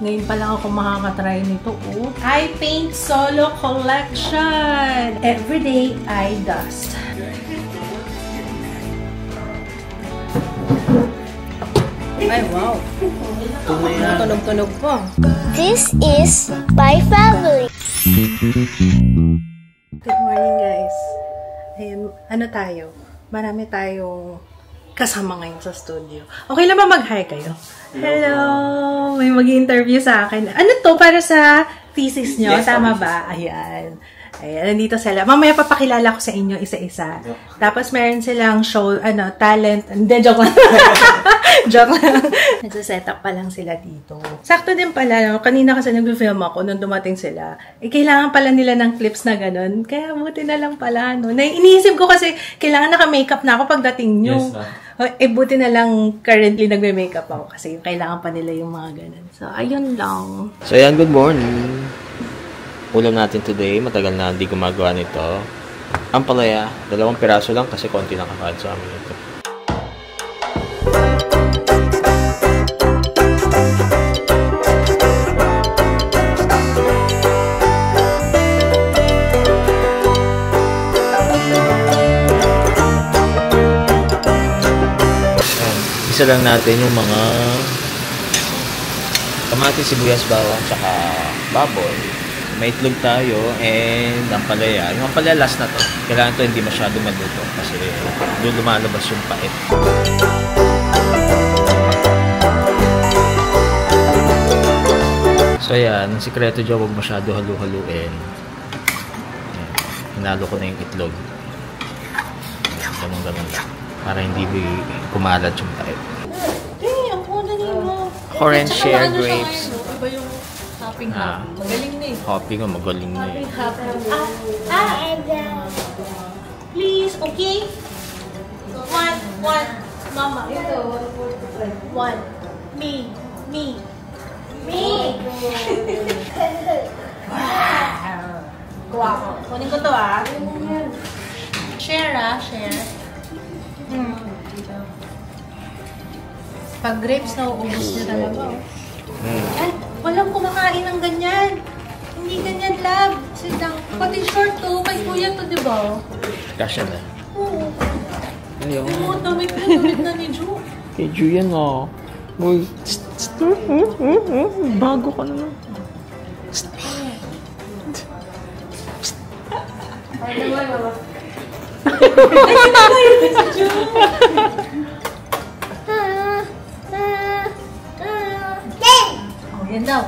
Ngayon pa lang ako makakatry nito. Oh. I Paint Solo Collection! Everyday Eye Dust. Ay, wow! Tunog-tunog po. This is my family. Good morning, guys. Ayan, ano tayo? Marami tayong kasama ngayon sa studio. Okay lang ba mag-hi kayo? Hello! May mag-interview sa akin. Ano to? Para sa thesis nyo? Yes, tama ba? Ayan. Ayan, nandito sila. Mamaya papakilala ko sa inyo isa-isa. Tapos meron silang show, talent. Hindi, joke lang. Joke lang. Nagsa-set up pa lang sila dito. Sakto din pala, kanina kasi nag-film ako nung dumating sila. Kailangan pala nila ng clips na ganun. Kaya buti na lang pala, no? Iniisip ko kasi kailangan naka-makeup na ako pagdating nyo. Yes, buti na lang currently nagme-makeup ako kasi kailangan pa nila yung mga ganun. So, ayun lang. So, ayan, good morning. Ulam natin today, matagal na hindi gumagawa nito. Ang palaya, 2 piraso lang kasi konti lang kakain sa amin ito. Isa lang natin yung mga kamatis, sibuyas, bawang, tsaka baboy. May itlog tayo and ang palaya. Yung palaya last na to. Kailangan to hindi masyado maluto kasi doon lumalabas yung pait. So ayan, ang sikreto dyan, huwag masyado halu-haluin. Hinalo ko na yung itlog. Ganun-ganun lang. Para hindi kumalat yung pait. Ang kuna nino. Orange share grapes. Iba yung hopping. Magaling na eh. Hopping o magaling na eh. Please, okay? One. Mama. One. Me. Wow. Kunin ko to Share share. Pag grapes na uubos niya talaga. Ay, walang kumakain ng ganyan. Hindi ganyan, love. Sit down. Pati short to. Kay kuya to, di ba? Kasya na. Oo. Ayaw. Oo, damit na ni Ju. Kay Ju yan Uy. Bago ka naman. Ay, naman, mama. Ay, si Ju. Yan daw.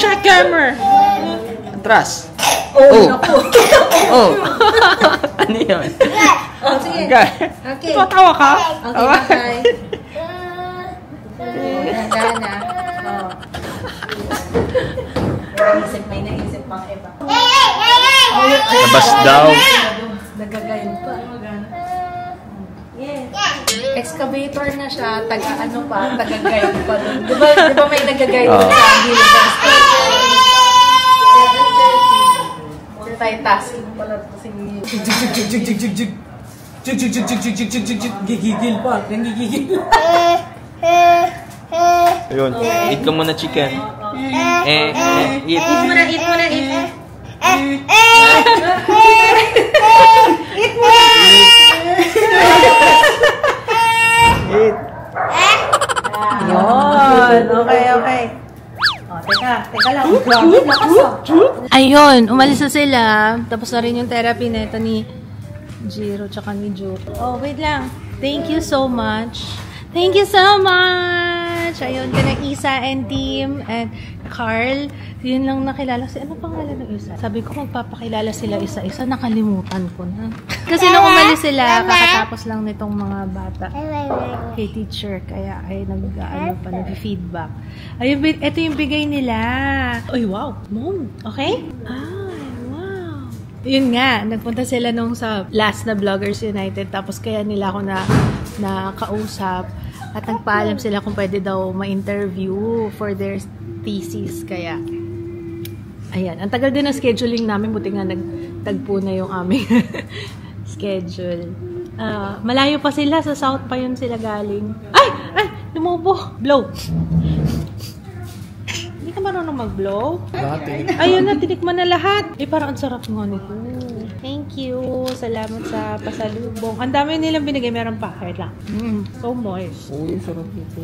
Check camera! Atras. Oh. Ano yun? Sige. Okay. Tatawa ka? Okay, bye. Gana. May naisip pang iba. Labas daw. Nagagayon pa. Yes. Excavator na siya, taga-gayon pa doon. Di ba may nagagayon sa Gilbert? Multitasking pala kasi gigigil pa. Nanggigigil. Ayun. Eat ka muna, chicken. Eat. Eat muna. Eat muna. Yun. Okay. Teka lang. Ayun, umalis na sila. Tapos na rin yung therapy na ito ni Jiro tsaka ni Ju. Oh, wait lang. Thank you so much. Ayun, kana Isa and team and Carl. Yun lang nakilala. Ano pangalan ng isa? Sabi ko magpapakilala sila isa-isa. Nakalimutan ko na. Kasi nung umalis sila, kakatapos lang nitong mga bata kay teacher. Kaya ay nag-feedback. Ayun, ito yung bigay nila. Ay, wow. Mom, okay? Ay, wow. Yun nga, nagpunta sila nung sa last na Vloggers United. Tapos kaya nila ako na kausap. At nagpaalam sila kung pwede daw ma-interview for their thesis. Kaya, ayan. Ang tagal din ng scheduling namin. Buti nga nagtagpo na yung aming schedule. Malayo pa sila. Sa south pa yun sila galing. Ay! Tumubo. Blow. Hindi ka marunong mag-blow? Ayun na, tinikman na lahat. Parang ang sarap nga nito. Thank you. Salamat sa pasalubong. Ang dami nilang binigay. Meron pa. Kahit lang. So moist. Uy, sarap nito.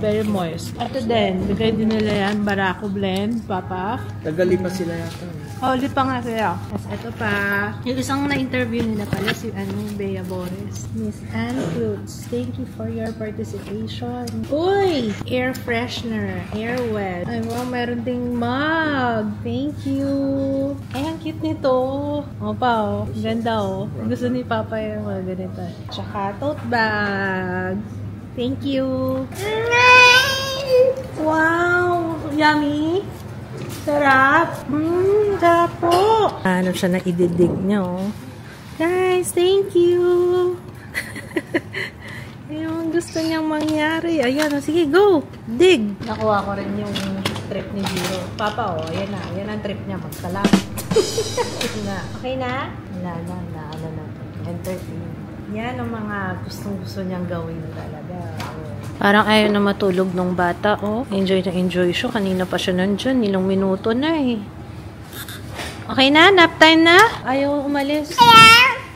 Very moist. Ito din. Bigay din nila yan. Barako blend. Papa. Tagali pa sila yata. Ulit pa nga sila. Tapos ito pa. Yung isang na-interview nila pala si Bea Boris. Miss Anne Cruz. Thank you for your participation. Uy! Air freshener. Air wet. Ay, wow. Meron ding mug. Thank you. Ay, ang cute nito. Opa, oh. Ganda, oh. Gusto ni Papa yung mga ganito. Tsaka tote bag. Thank you. Wow! Yummy! Sarap! Sarap po! Ano siya na ididig niya, oh. Guys, thank you! Yung gusto niyang mangyari. Ayan, oh. Sige, go! Dig! Nakuha ko rin yung trip ni Jiro. Papa, oh. Ayan na. Ayan ang trip niya. Magsalam. Okay na? Ano na. Entertain. Yan ang mga gustong-gusto niyang gawin talaga. Parang ayaw na matulog nung bata, oh. Enjoy na enjoy siya. Kanina pa siya nandyan. Ilang minuto na, eh. Okay na? Nap time na? Ayaw umalis.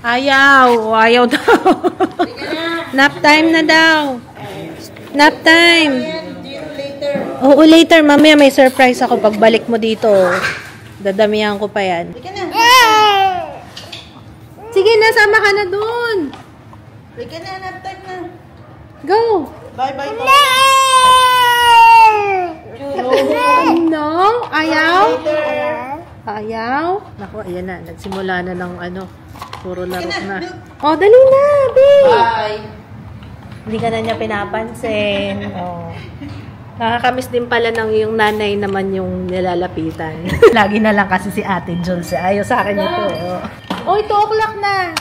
Ayaw daw. Nap time na daw. Nap time. Oo, later. Mamaya may surprise ako pagbalik mo dito. Dadamihan ko pa yan. Sige na, sama ka na dun. Sige na, nap time na. Go. Bye. No? Ayaw? Naku, ayan na. Nagsimula na ng puro laro na. Oh, dali na, babe. Bye. Hindi ka na niya pinapansin. Oh. Nakakamiss din pala ng yung nanay naman yung nilalapitan. Lagi na lang kasi si Ate Jules. Ayaw sa akin ito. Oh, 2 o'clock na.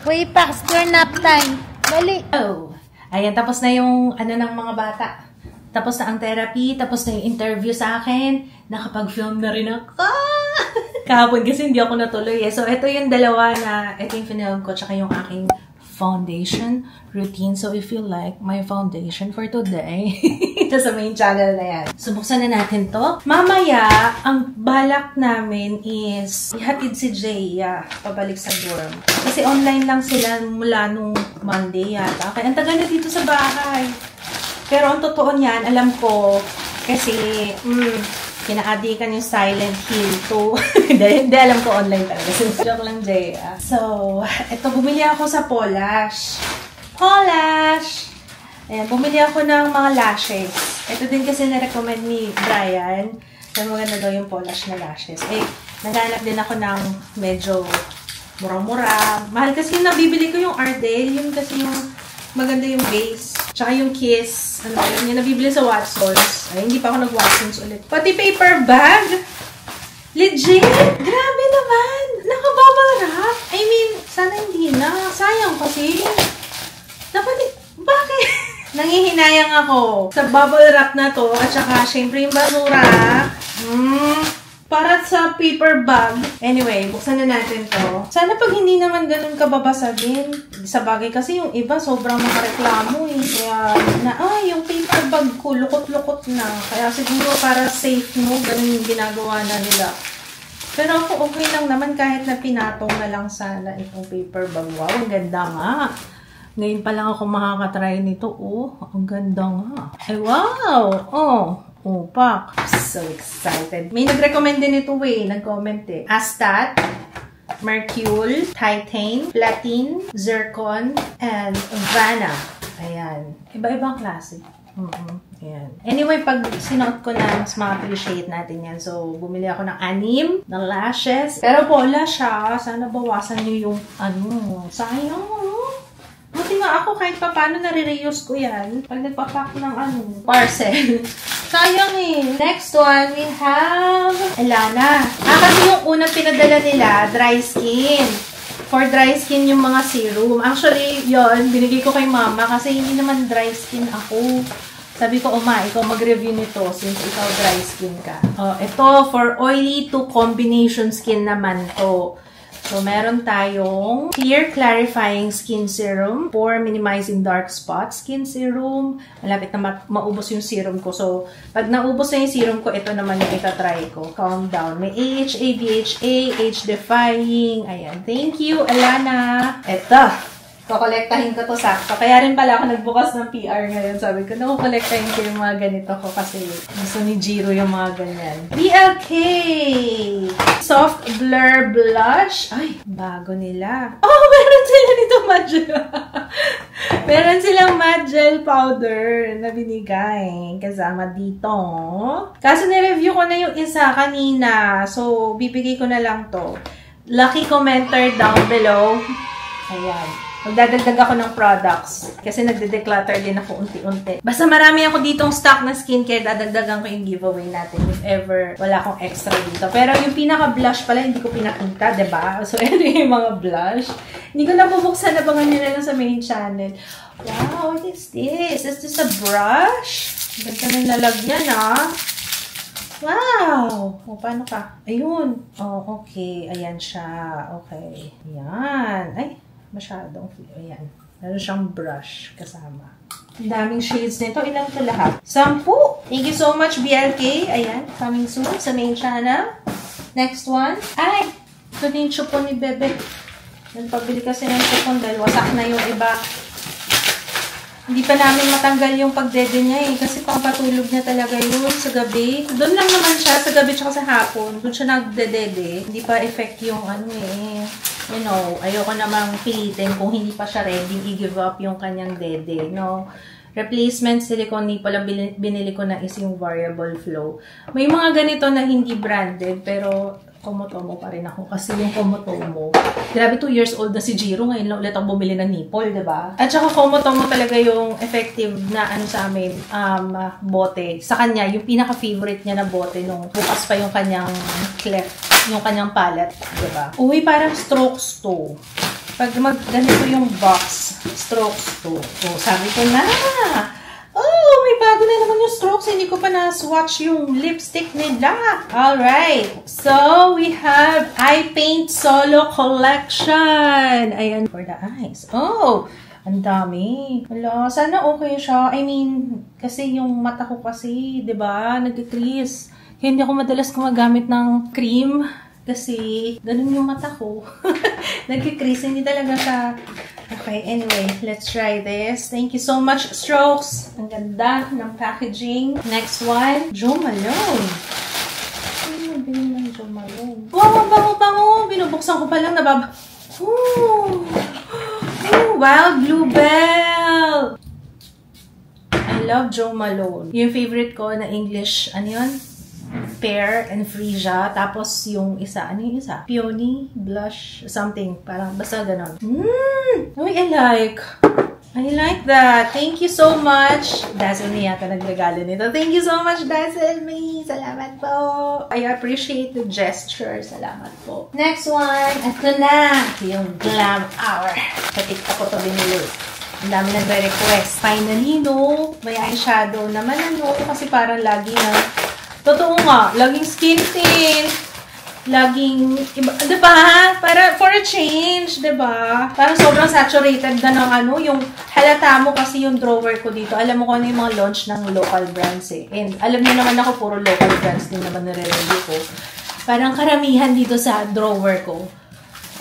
Way past your nap time. Dali. Oh. Ayan, tapos na yung ng mga bata. Tapos na ang therapy, tapos na yung interview sa akin. Nakapag-film na rin ako. Kahapon kasi hindi ako natuloy eh. So, ito yung dalawa na, ito yung film ko, tsaka yung aking foundation routine. So, if you like my foundation for today, ito sa main channel na yan. So, buksan na natin to. Mamaya, ang balak namin is ihatid si Jaya pabalik sa dorm. Kasi online lang sila mula nung Monday yata. Kaya ang tagal na dito sa bahay. Pero ang totoo niyan, alam ko, kasi kinaadikan yung Silent Hill to. Hindi, alam ko online talaga. Joke lang, Jaya. So, ito, bumili ako sa Polash. Ayan, bumili ako ng mga lashes. Ito din kasi na-recommend ni Brian. Na maganda daw yung Polash na lashes. Eh, naghanap din ako ng medyo mura-mura. Mahal kasi yung nabibili ko yung Ardell. Yung kasi yung maganda yung base. Tsaka yung Kiss. Yung nabibili sa Watsons. Ay, hindi pa ako nag-Watsons ulit. Pati paper bag. Legit! Grabe naman! Naka-bubble wrap. I mean, sana hindi na. Sayang kasi. Dapat, bakit? Nangihinayang ako sa bubble wrap na to. At saka, syempre yung basura. Para sa paper bag. Anyway, buksan na natin to. Sana pag hindi naman ganun kababasagin. Sa bagay kasi yung iba sobrang makareklamo eh. Kaya yung paper bag ko, lukot-lukot na. Kaya siguro para safe mo, ganun yung ginagawa na nila. Pero ako okay lang naman kahit na pinatong na lang sana itong paper bag. Wow, ang ganda nga. Ngayon pa lang ako makakatry nito. Oh, ang ganda nga. Ay, wow! Oh, pak. So excited. May nag-recommend din ito nag-comment eh. Astat, Mercule, Titane, Platine, Zircon, and Vanna. Ayan. Iba-ibang klase. Ayan. Anyway, pag sinuot ko na, mas ma-appreciate natin yan. So, bumili ako ng 6 ng lashes. Pero bola siya. Sana bawasan nyo yung sayang. Buti nga ako kahit pa paano nare-reuse ko yan. Pag nagpapak ng parcel. Sayang eh. Next one, we have Elana. Kasi yung unang pinadala nila, dry skin. For dry skin yung mga serum. Actually, yon binigay ko kay mama kasi hindi naman dry skin ako. Sabi ko, ikaw mag-review nito since ikaw dry skin ka. Ito, for oily to combination skin naman to. So, meron tayong Clear Clarifying Skin Serum for Minimizing Dark Spots Skin Serum. Malapit na maubos yung serum ko. So, pag naubos na yung serum ko, ito naman yung itatry ko. Calm Down. May AHA, BHA, age-defying. Ayan. Thank you, Alana. Ito. Kukolektahin ko to sakto. Kaya rin pala ako nagbukas ng PR ngayon. Sabi ko, kukolektahin ko yung mga ganito ko kasi gusto ni Jiro yung mga ganyan. BLK! Soft Blur Blush. Ay, bago nila. Oh, meron sila nito matte gel. Meron silang matte gel powder na binigay kasama dito. Kaso nireview ko na yung isa kanina. So, bibigay ko na lang to. Lucky commenter down below. Ayan. Magdadagdag ako ng products. Kasi nagde-declutter din ako unti-unti. Basta marami ako ditong stock na skincare. Dadagdagan ko yung giveaway natin if ever wala akong extra dito. Pero yung pinaka-blush pala, hindi ko pinakita, diba? So, ito yung mga blush. Hindi ko nabubuksan. Abangan nyo na lang sa main channel. Wow, what is this? Is this a brush? Ganda ng lalagyan, ah. Wow! O, paano ka? Ayun. Oh, okay. Ayan siya. Okay. Ayan. Ay, masyadong feel. Ayan. Meron siyang brush kasama. Ang daming shades nito. Ilan ito lahat? 10! Thank you so much, BLK. Ayan. Coming soon sa main channel. Next one. Ay! Ito na yung chupon ni Bebe. Nagpabili kasi ng chupon dahil wasak na yung iba. Hindi pa namin matanggal yung pagdede niya eh. Kasi pampatulog niya talaga yun sa gabi. Doon lang naman siya sa gabi tsaka sa hapon. Doon siya nagdedede. Hindi pa effect yung ano eh. You know, ayoko namang pilitin kung hindi pa siya ready i-give up yung kanyang dede. No? Replacement silicone nipple lang binili ko na is yung variable flow. May mga ganito na hindi branded pero Komotomo pa rin ako kasi yung Komotomo. Grabe, 2 years old na si Jiro. Ngayon lang ulit ako bumili ng nipple, diba? At saka Komotomo talaga yung effective na ano sa amin, bote. Sa kanya, yung pinaka-favorite niya na bote nung bukas pa yung kanyang cleft, yung kanyang palette, diba? Uy, parang strokes to. Pag ganito yung box, strokes to. So, sabi ko na, oh, may bago na naman yung strokes. Hindi ko pa na-swatch yung lipstick nila. Alright. So, we have Eye Paint Solo Collection. Ayan, for the eyes. Oh, ang dami. Wala, sana okay siya. I mean, kasi yung mata ko kasi, diba, nag-crease. Kaya hindi ako madalas gumagamit ng cream. Kasi, ganun yung mata ko. Nag-crease. Hindi talaga siya. Okay, anyway, let's try this. Thank you so much, Strokes. Ang ganda ng packaging. Next one, Jo Malone. Ano bilhin ng Jo Malone? Wow, bango-bango! Binubuksan ko pa lang, Ooh! Ooh, Wild Bluebell! I love Jo Malone. Yung favorite ko na English, ano yun? Pear and Freesia. Tapos yung isa, ano yung isa? Peony, blush, something. Parang basta ganon. Uy, I like that. Thank you so much. Dazzle me yata nagregalo nito. Thank you so much, Dazzle me. Salamat po. I appreciate the gesture. Salamat po. Next one. Ito na. Yung Glam Hour. Sa TikTok ko to binili. Ang dami nagre-request. Finally, no. May eyeshadow naman, ano. Kasi parang lagi na totoo nga, laging skin tint, laging, iba, diba? Para, for a change, diba? Parang sobrang saturated na ng ano, yung halata mo kasi yung drawer ko dito. Alam mo kung ano yung mga launch ng local brands eh. And alam niyo naman ako, puro local brands din naman nare-review ko. Parang karamihan dito sa drawer ko.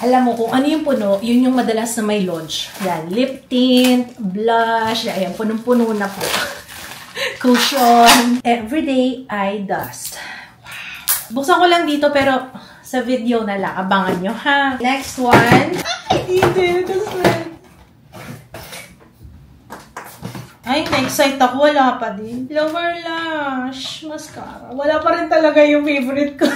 Alam mo kung ano yung puno, yun yung madalas na may launch. Yan, lip tint, blush, ayan, punong-puno na po. Cushion. Everyday eye dust. Wow. Buksan ko lang dito pero sa video na lang. Abangan nyo ha. Next one. Ay, dito. Ay, na-excite ako. Wala pa din. Lower lash mascara. Wala pa rin talaga yung favorite ko.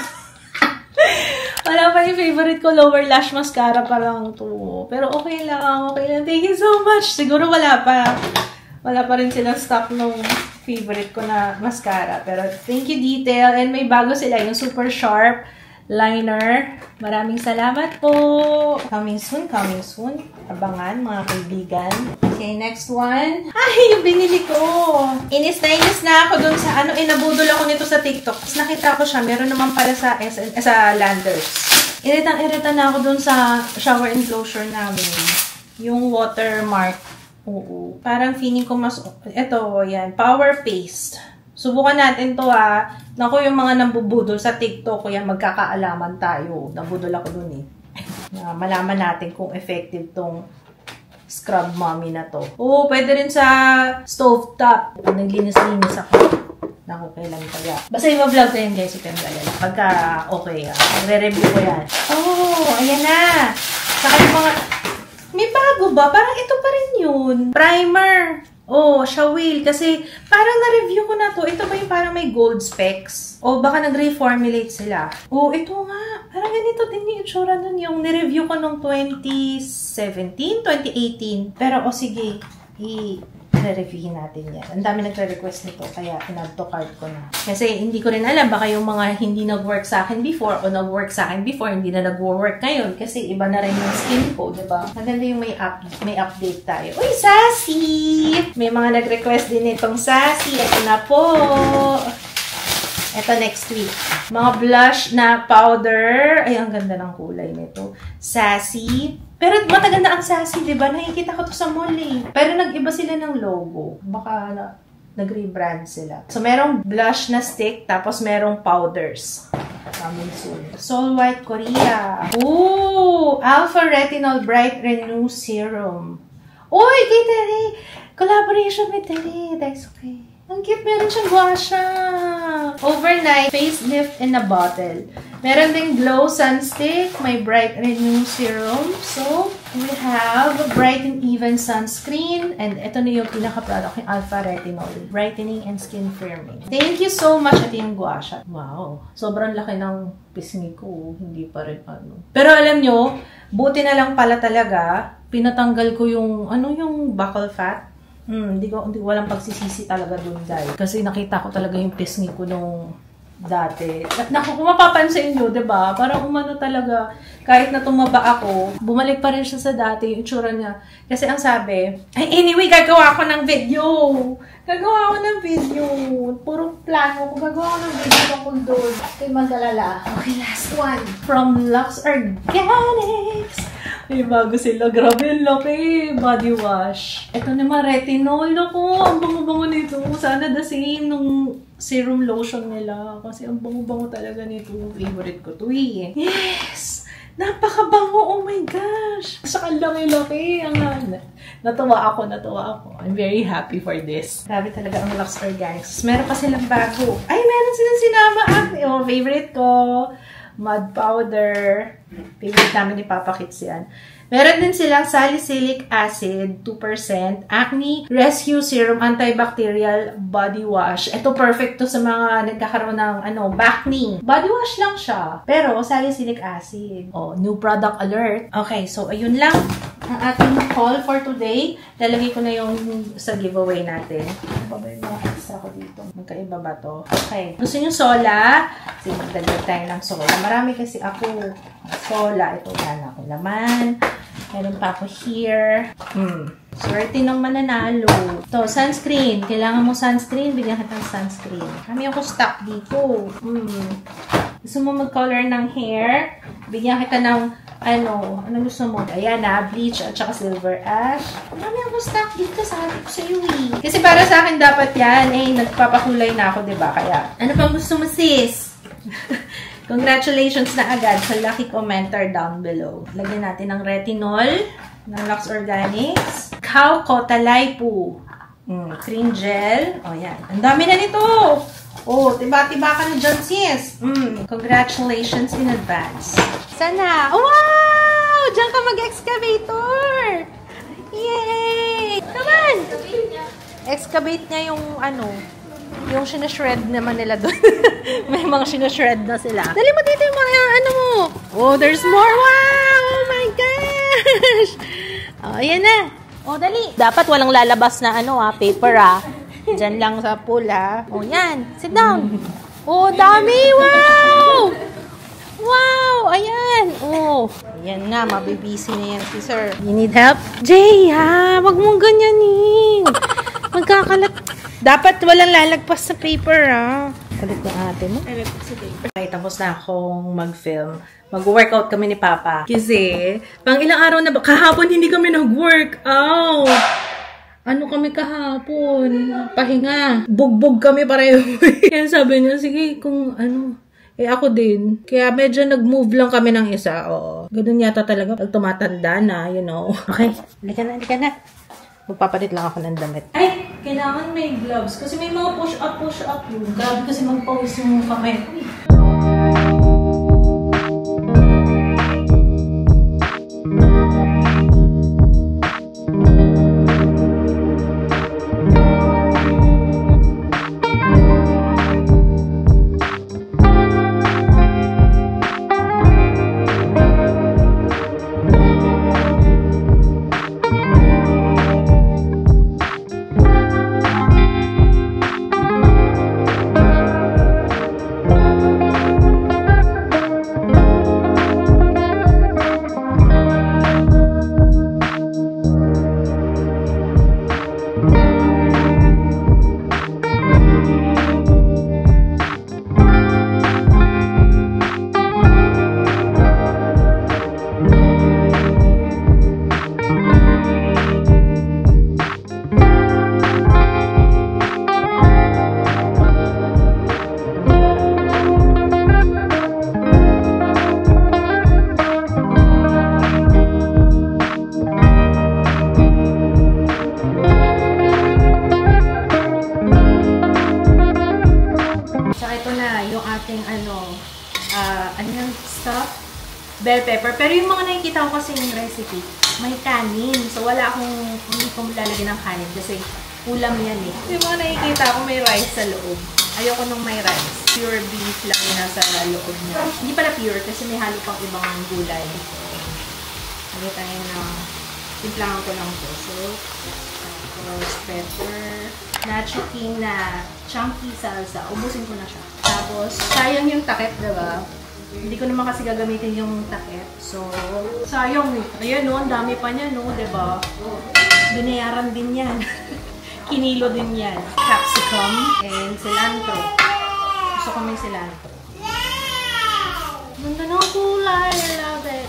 Wala pa yung favorite ko. Lower lash mascara pa lang to. Pero okay lang. Okay lang. Thank you so much. Siguro wala pa. Wala pa rin silang stock nung favorite ko na mascara. Pero thank you, Detail. And may bago sila, yung Super Sharp Liner. Maraming salamat po. Coming soon, coming soon. Abangan, mga kaibigan. Okay, next one. Ay, yung binili ko. Inis na ako dun sa inabudol ako nito sa TikTok. Tapos nakita ko siya, meron naman pala sa Landers. Iritang-irita na ako dun sa shower enclosure namin. Yung watermark. Oo. Parang feeling ko mas, yan, power paste. Subukan natin to Naku, yung mga nambubudol sa TikTok ko yan, magkakaalaman tayo. Nabudol ako dun malaman natin kung effective tong scrub mommy na to. Oo, pwede rin sa stove top. Naglinis-linis ako. Naku, kailan kaya. Basta i-vlog ko yan guys, pagka okay Magre-review ko yan. Oh, ayan na. Saka yung mga, may bago ba? Parang ito pa rin yun. Primer. Oh, Shawil. Kasi parang na-review ko na to. Ito ba yung parang may gold specs? O baka nag-reformulate sila. Oh, ito nga. Parang ganito din yung itsura nun. Yung nireview ko nung 2017, 2018. Pero sige, i-reviewin natin yan. Ang dami nagre-request nito. Kaya in-add to cart ko na. Kasi hindi ko rin alam. Baka yung mga hindi nag-work sa akin before o nag-work sa akin before, hindi na nag-work ngayon. Kasi iba na rin yung skin ko, diba? Maganda yung may update tayo. Uy, Sassy! May mga nag-request din itong Sassy. Ito na po. Ito next week. Mga blush na powder. Ay, ang ganda ng kulay nito. Sassy. Pero mataganda ang Sassy, diba? Nakikita ko to sa mall Pero nag-iba sila ng logo. Baka nag-rebrand sila. So, merong blush na stick, tapos merong powders. Coming soon. Sol White Korea. Ooh! Alpha Retinol Bright Renew Serum. Uy, kay Tere! Collaboration with Tere. That's okay. Ang cute, meron siyang gua siya. Overnight facelift in a bottle. Meron ding glow sunstick, may bright renew serum. So, we have bright and even sunscreen. And ito na yung pinaka-product, yung Alpha Retinol. Brightening and skin firming. Thank you so much. Ito yung gua siya. Wow. Sobrang laki ng pisngi ko. Hindi pa rin Pero alam nyo, buti na lang pala talaga, pinatanggal ko yung, yung buccal fat. Hindi ko walang pagsisisi talaga dun, guys. Kasi nakita ko talaga yung pisngi ko nung dati. At naku, kung mapapansin nyo, diba? Parang talaga, kahit na tumaba ako, bumalik pa rin siya sa dati, yung itsura niya. Kasi ang sabi, anyway, gagawa ako ng video. Gagawa ako ng video. Puro plano ko. Gagawa ako ng video tungkol doon. Okay, mag-alala. Okay, last one. From Lux Organics. May bago sila. Grabe, laki. Body wash. Ito naman, retinol. Naku, ang bango-bango nito. Sana the same nung serum lotion nila. Kasi ang bango-bango talaga nito. Favorite ko to Yes! Napakabango. Oh my gosh. Saka laki-laki. Natuwa ako. I'm very happy for this. Grabe talaga ang Lux Organics. Meron pa silang bago. Ay, meron silang sinama. Oh, favorite ko. Mud powder. Favorite namin ni Papa Kits yan. Meron din silang salicylic acid, 2%, acne rescue serum, antibacterial body wash. Ito perfect to sa mga nagkakaroon ng back knee. Body wash lang siya, pero salicylic acid. Oh, new product alert. Okay, so ayun lang ang ating haul for today. Lalagay ko na yung sa giveaway natin. Ano ba yung mga extra ko dito? Magkaiba ba to? Okay. Gusto nyo sola? Sige, magdagdag tayo ng sola. Marami kasi ako sola. Ito na ako laman. Meron pa ako here. Swerte ng mananalo. Ito, sunscreen. Kailangan mo sunscreen. Bigyan ka ng sunscreen. Kami ako stock dito. Gusto mo mag-color ng hair? Bigyan kita ng ano gusto mo? Ayan bleach at saka silver ash. Kami ako stock dito. Sabi ko sa iyo Kasi para sa akin dapat yan. Nagpapakulay na ako, diba? Kaya, ano pang gusto mo, sis? Congratulations na agad sa lucky commenter down below. Lagyan natin ng retinol ng Lux Organics. Cow Kotalay po. Cream gel. O, yan. Ang dami na nito. Oh, tiba-tiba ka na dyan, sis. Congratulations in advance. Sana. Oh, wow! Diyan ka mag-excavator. Yay! Come on! Excavate niya yung yung sinashred naman nila doon. May mga sinashred na sila. Dali mo dito yung mga mo. Oh, there's more. Wow! Oh my gosh! Oh, ayan na. Oh, dali. Dapat walang lalabas na paper Diyan lang sa pool Oh, yan. Sit down. Oh, dami. Wow! Wow! Ayan. Oh. Ayan na. Mabibisi na yan si sir. You need help? Jay, wag mong ganyanin. Magkakalat. Dapat walang lalagpas sa paper, ah. Kalit na ate mo. Lalagpas sa paper. Okay, tapos na akong mag-film. Mag-workout kami ni Papa. Kasi, pang ilang araw na ba? Kahapon hindi kami nag-workout. Ano kami kahapon? Pahinga. Bugbog kami pareho. Kaya sabi niya, sige, kung ano. Ako din. Kaya medyo nag-move lang kami ng isa. Oo. Ganun yata talaga pag tumatanda na, you know. Okay. Halika na. Magpapalit lang ako ng damit. Ay! Kailangan may gloves. Kasi may mga push-up yun. Grabe kasi magpawis yung kamay. Bell pepper. Pero yung mga nakikita ko kasi yung recipe, may kanin. So, hindi ko lalagyan ng kanin kasi ulam yan eh. Yung mga nakikita ko may rice sa loob. Ayoko nung may rice. Pure beef lang yung nasa loob niya. Hindi pala pure kasi may halo pang ibang gulay. Nakita nyo na timplangan ko lang po. So, tapos pepper, nacho king na chunky salsa. Ubusin ko na siya. Tapos, sayang yung takip, diba? Hindi ko naman kasi gagamitin yung takip. So, sayang eh. Ayan no, ang dami pa niya no, diba? Binayaran din yan. Kinilo din yan. Capsicum and cilantro. Gusto ko may cilantro. Ganda ng kulay. I love it.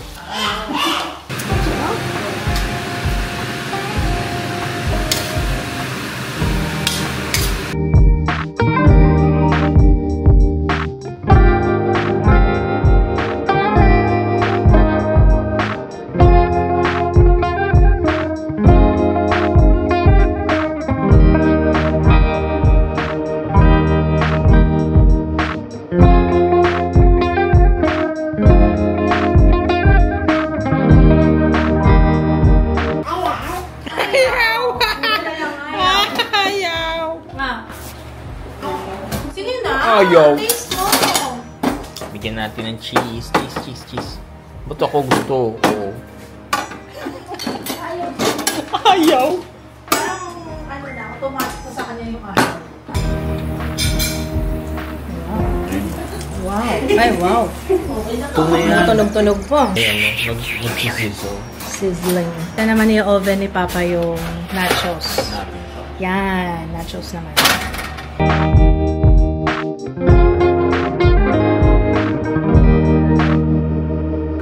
Ayaw. Bigyan natin ng cheese. Cheese. Ba't ako gusto? Oh. Ayaw. Parang, automatic sa kanya yung ayaw. Wow. Ay, wow. Tunog-tunog po. Ayan, mag-sizzle. Sizzling. Ito naman yung oven ni Papa yung nachos. Yan, nachos naman.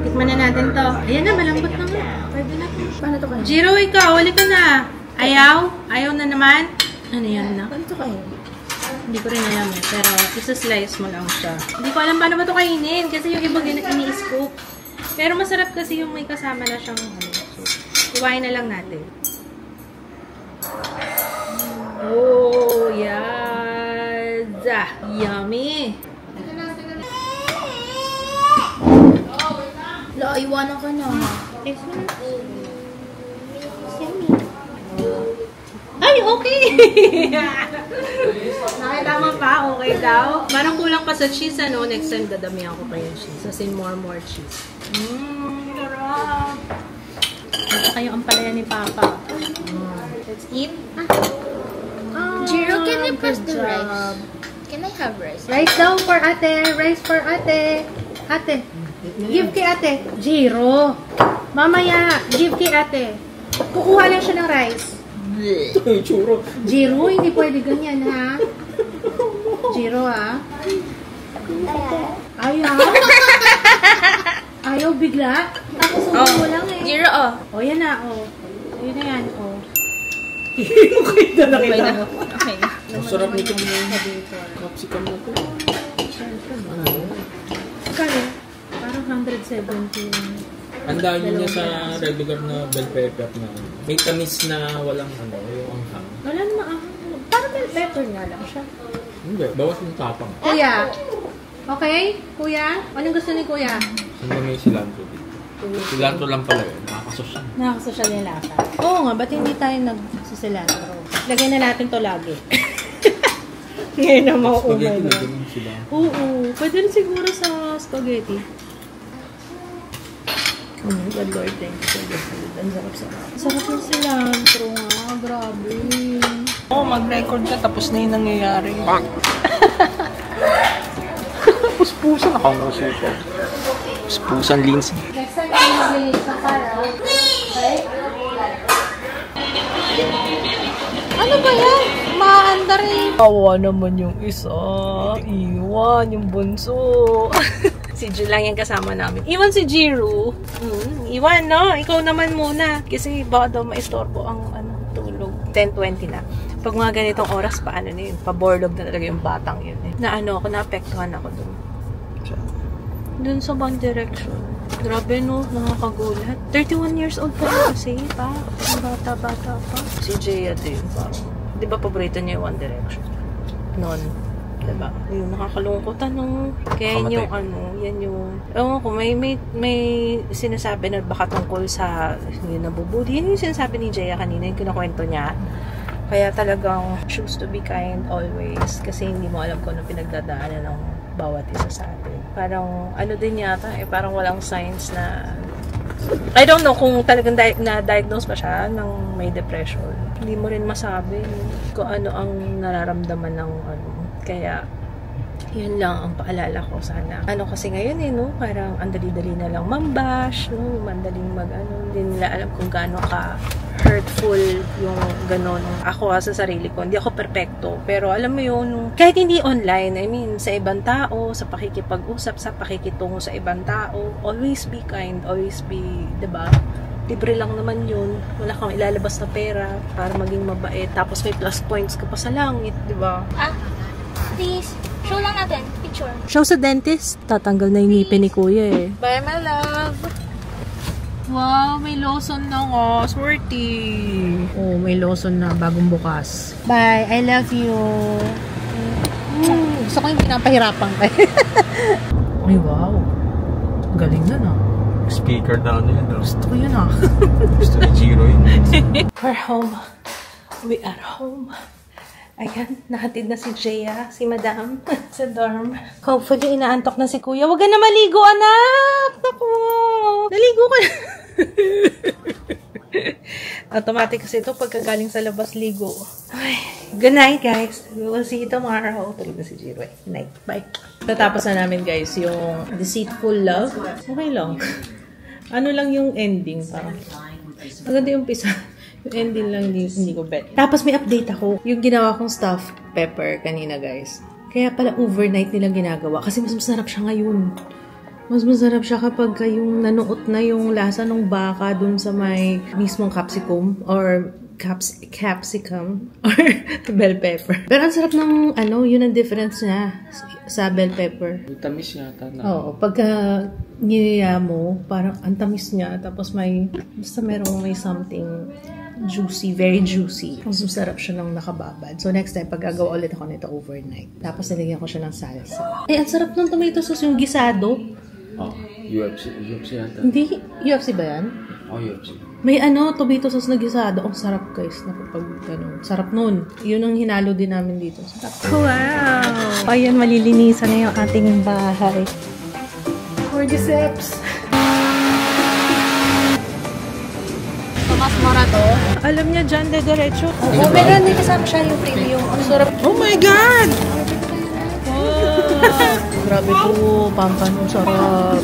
Tikman na natin to. Ayan na, malambot na nga. Pwede na. Paano to kayo? Jiro, ikaw, huli ka na. Ayaw? Ayaw na naman? Ano yan na? Paano to kayo? Hindi ko rin alam eh. Pero isa-slice mo lang siya. Hindi ko alam paano ba ito kainin. Kasi yung iba ini-scoop. Pero masarap kasi yung may kasama na siyang so, iwain na lang natin. Oh, yes! Yummy! La, iwanan ka na. Ay, okay! Nakilama pa, okay daw. Parang kulang pa sa cheese, ano? Next time, dadamihan ko pa yung cheese. As in, more cheese. Sarap! Ito kayo ang palaya ni Papa. Let's eat. Jiro, can I press the rice? Can I have rice? Rice daw for ate. Rice for ate. Ate. Give kay ate. Jiro. Mamaya. Give kay ate. Kukuha lang siya ng rice. Churo. Jiro, hindi pwede ganyan, ha? Jiro, ha? Ayaw. Ayaw bigla. Ako sumunod mo lang eh. Zero, oh. O, yan na, o. Yun na yan, o. Okay na, nakita mo. Okay na. Ang sarap nito yung capsicum na to. Kaya, parang 170. Ang dami niya sa regular na bell pepper na may tamis na walang yung anghang. Wala naman ang... Parang bell pepper nga lang siya. Hindi, bawas yung tapang. Kuya, okay? Kuya? Anong gusto ni Kuya? Saan may cilantro dito? Cilantro lang pala yun. Nakakasosyal. Nakakasosyal yung lasa. Oo nga, ba't hindi tayo nagsisilantro? Lagay na natin to lagi. Ngayon na mauumay na. Oo, pwede rin siguro sa spaghetti. God Lord, thank you for the food. Ang sarap-sarap. Sarap yung cilantro nga, grabe. Mag-record ka, tapos na yung nangyayari. Puspusan ako ng suso. Puspusan, Lindsay. Next time, maglinis na para. Okay? Ano ba yan? Maandar eh. Awa naman yung isa. Iwan yung bunso. Si Jill lang yung kasama namin. Iwan si Jiru. Iwan, no? Ikaw naman muna. Kasi baka daw maistorbo ang tulog. 10:20 na. Pag mga ganitong oras, paano na yun? Paborlog na talaga yung batang yun eh. Ako, naapektuhan ako dun. Dun sa One Direction. Grabe no, nakakagulat. 31 years old pa kasi pa. Bata-bata pa. Si Jaya din. Parang, di ba paborito niya yung One Direction? Noon. Diba? Yung nakakalungkot kaya yung yan yung ko may sinasabi na baka tungkol sa yung nabubuli. Yun yung sinasabi ni Jaya kanina, yung kinakwento niya. Kaya talagang choose to be kind always kasi hindi mo alam kung ano pinagdadaanan ng bawat isa sa atin. Parang din yata parang walang signs na I don't know kung talagang na-diagnose ba siya ng may depression. Hindi mo rin masabi kung ano ang nararamdaman ng Kaya, yun lang ang paalala ko sana. Kasi ngayon no? Parang ang dali-dali na lang mambash, no? Mandaling hindi nila alam kung gaano ka hurtful yung ganon. Ako sa sarili ko, hindi ako perfecto. Pero alam mo yun, kahit hindi online, I mean, sa ibang tao, sa pakikipag-usap, sa pakikitungo sa ibang tao, always be kind, always be, diba? Libre lang naman yun. Wala kang ilalabas na pera para maging mabait. Tapos may plus points ka pa sa langit, diba? Please, show lang natin. Picture. Show sa dentist. Tatanggal na yung ngipin ni Kuya eh. Bye, my love. Wow, may lotion na nga. Swerte. Oh, may lotion na bagong bukas. Bye, I love you. Gusto ko yung pinapahirapan kayo. Ay, wow. Galing na na. Speaker na yun. Gusto ko yun Gusto ni Jiro yun. We're home. We are home. Ayan, nahatid na si Jaya, si Madam, sa dorm. Hopefully, inaantok na si Kuya. Huwag ka na maligo, anak! Naku! Naligo ka na! Automatic kasi ito pagkagaling sa labas, ligo. Ay, good night, guys. We will see you tomorrow. Tulog na si Jiro. Night. Bye. Natapos na namin, guys, yung Deceitful Love. Okay lang. Ano lang yung ending? Parang maganda yung umpisa. Yung ending lang hindi ko bet. Tapos may update ako. Yung ginawa kong stuffed pepper kanina, guys. Kaya pala overnight nilang ginagawa. Kasi mas masarap siya ngayon. Mas masarap siya kapag yung nanuot na yung lasa ng baka dun sa may mismong capsicum or capsicum or bell pepper. Pero ang sarap ng yun ang difference niya sa bell pepper. Tamis yata na. Oo, pagka niliya mo, parang ang tamis niya, tapos basta may something juicy, very juicy. Mas masarap siya nung nakababad. So next time, pag-gagawa ulit ako nito overnight. Tapos nilagyan ko siya ng salsa. Ay, ang sarap ng tomato sauce, yung gisado. UFC yata. Hindi, UFC ba yan? UFC. May tomato sauce na gisado. Ang sarap, guys. Sarap nun. Yun ang hinalo din namin dito. Sarap. Wow! Ayan, malilinisan na yung ating bahay. Cordyceps. Tomas Morato. Alam niya dyan, de-derecho. Oo, meron din kasama siya yung premium. Ang sarap. Oh my God! Wow! Grabe po, pampan. Sarap.